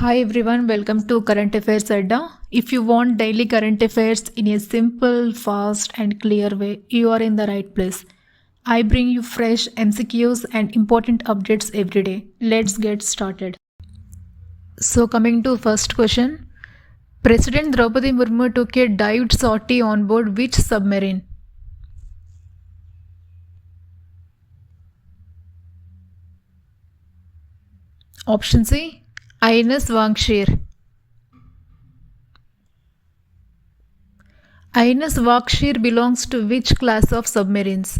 Hi everyone, welcome to Current Affairs Adda. If you want daily current affairs in a simple, fast, and clear way, you are in the right place. I bring you fresh MCQs and important updates every day. Let's get started. So, coming to first question, President Draupadi Murmu took a dived sortie on board which submarine? Option C, INS Vangshir. INS Vakshir belongs to which class of submarines?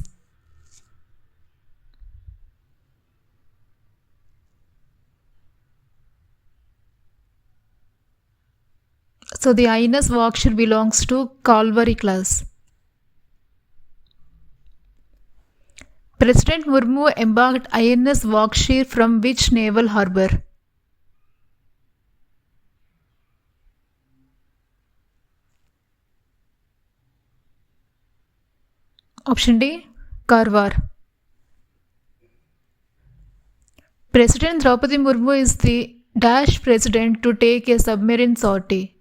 So the INS Vakshir belongs to Calvary class. President Murmu embarked INS Vakshir from which naval harbour? Option D, Karwar. President Draupadi Murmu is the dash president to take a submarine sortie.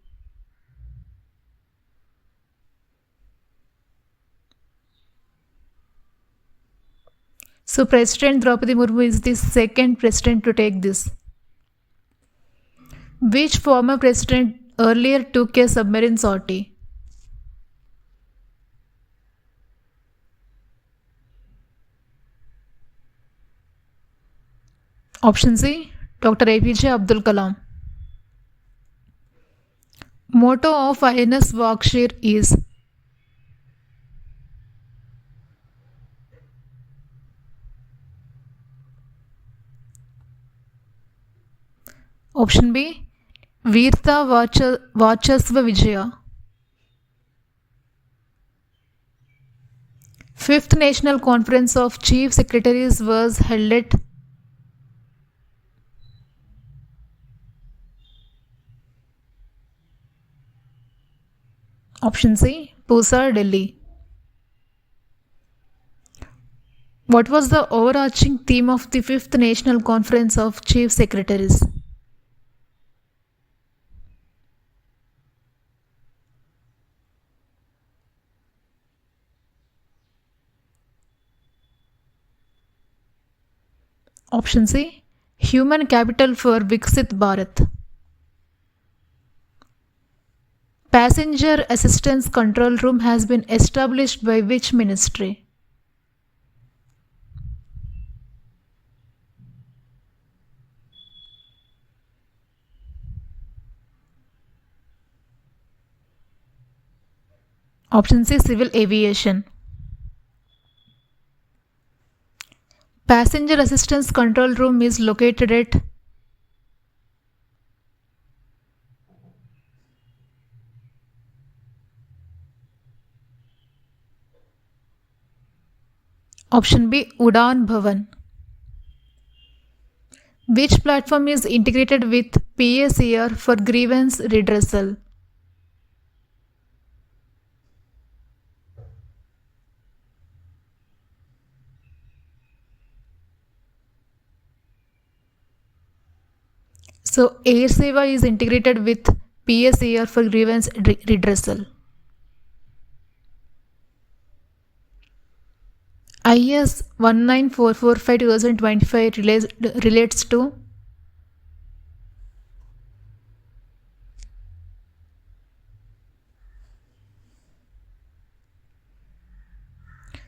So President Draupadi Murmu is the second president to take this. Which former president earlier took a submarine sortie? Option C, Dr. APJ Abdul Kalam. Motto of INS Vakshir is Option B, Veerta Vachasva Vijaya. Fifth National Conference of Chief Secretaries was held at Option C, Pusa, Delhi. What was the overarching theme of the Fifth National Conference of Chief Secretaries? Option C, Human Capital for Viksit Bharat. Passenger Assistance Control Room has been established by which ministry? Option C, Civil Aviation. Passenger Assistance Control Room is located at Option B, Udan Bhavan. Which platform is integrated with PACR for grievance redressal? So Air Seva is integrated with PACR for grievance redressal. IS 19445-2025 relates to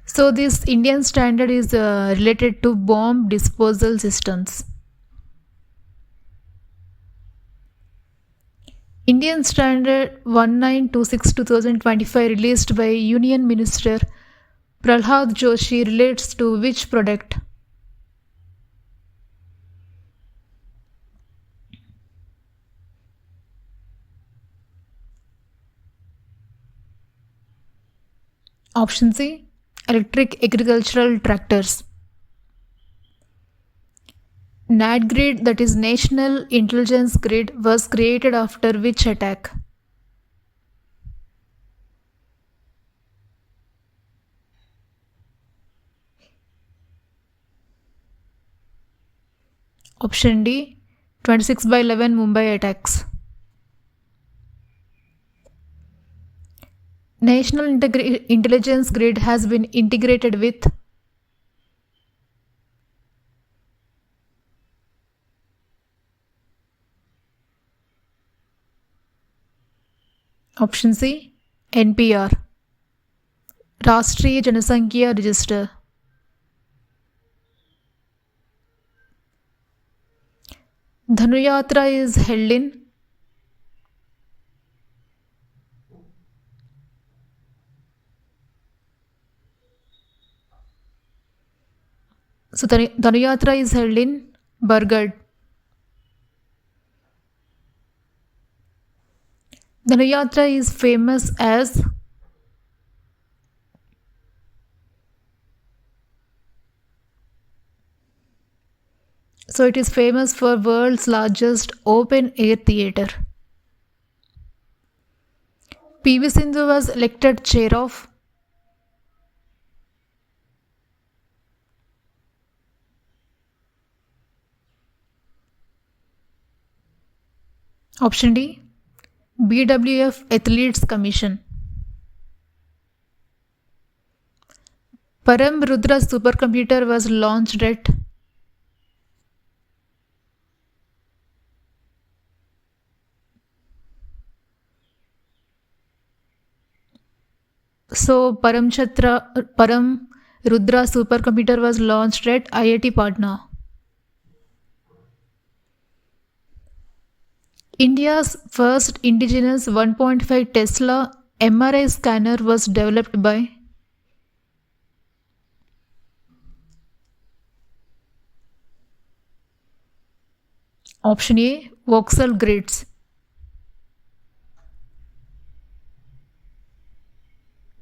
So this Indian standard is related to bomb disposal systems. Indian Standard 1926-2025 released by Union Minister Prahlad Joshi relates to which product? Option C, electric agricultural tractors. NAD grid, that is National Intelligence Grid, was created after which attack? Option D, 26/11 Mumbai attacks. National Intelligence Grid has been integrated with. Option C, NPR, Rashtriya Janasankhya Register. Dhanuyatra is held in. So Dhanuyatra is held in Bargarh. Dhanuyatra is famous as. So it is famous for world's largest open air theatre. PV Sindhu was elected chair of. Option D, BWF Athletes Commission. Param Rudra supercomputer was launched at. So Param Rudra supercomputer was launched at IIT Patna. India's first indigenous 1.5 Tesla MRI scanner was developed by. Option A, Vauxhall Grids.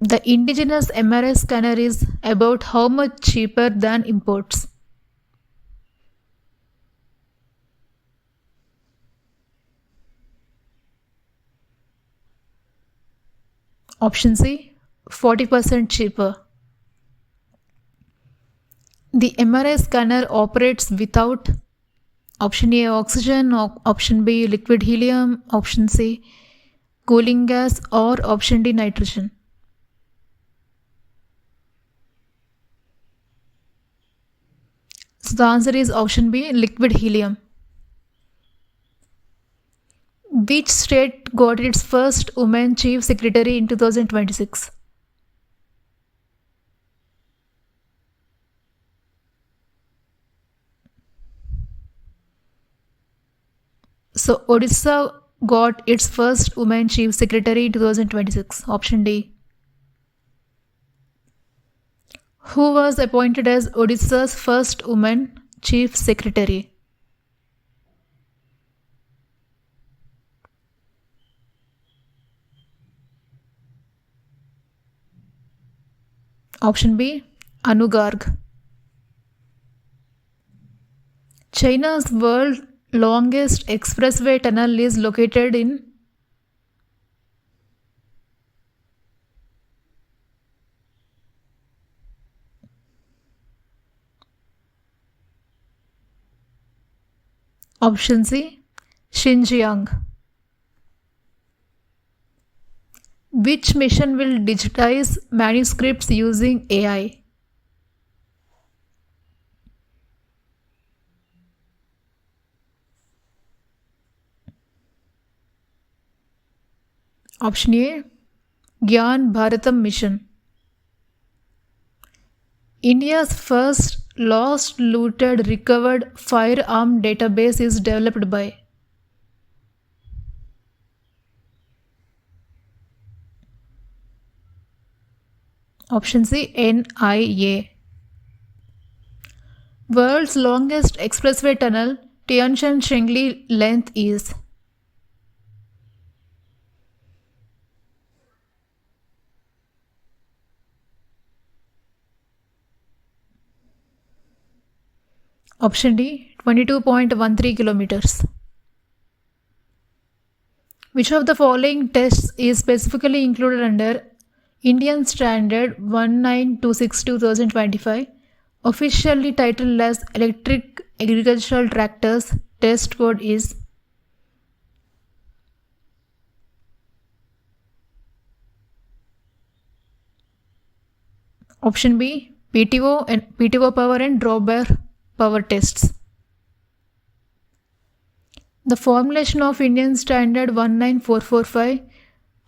The indigenous MRI scanner is about how much cheaper than imports? Option C, 40% cheaper. The MRI scanner operates without. Option A, oxygen, option B, liquid helium, option C, cooling gas, or option D, nitrogen. So the answer is option B, liquid helium. Which state got its first woman chief secretary in 2026? So Odisha got its first woman chief secretary in 2026. Option D. Who was appointed as Odisha's first woman chief secretary? Option B, Anu Garg. China's world's longest expressway tunnel is located in. Option C, Xinjiang. Which mission will digitize manuscripts using AI? Option A, Gyan Bharatam mission. India's first lost, looted, recovered firearm database is developed by. Option C, NIA. World's longest expressway tunnel, Tianshan-Shengli length is. Option D, 22.13 kilometers. Which of the following tests is specifically included under Indian Standard 19262/2025 Officially titled as Electric Agricultural Tractors, test code is option B, PTO and PTO power and drawbar power tests. The formulation of Indian Standard 19445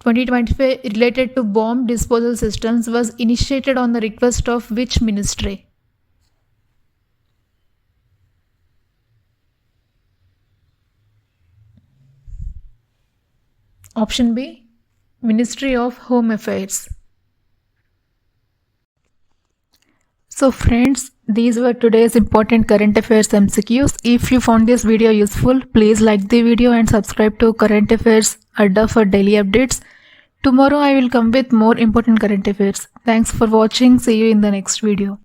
2025 related to bomb disposal systems was initiated on the request of which ministry? Option B, Ministry of Home Affairs. So friends, these were today's important current affairs MCQs. If you found this video useful, please like the video and subscribe to Current Affairs Adda for daily updates. Tomorrow I will come with more important current affairs. Thanks for watching. See you in the next video.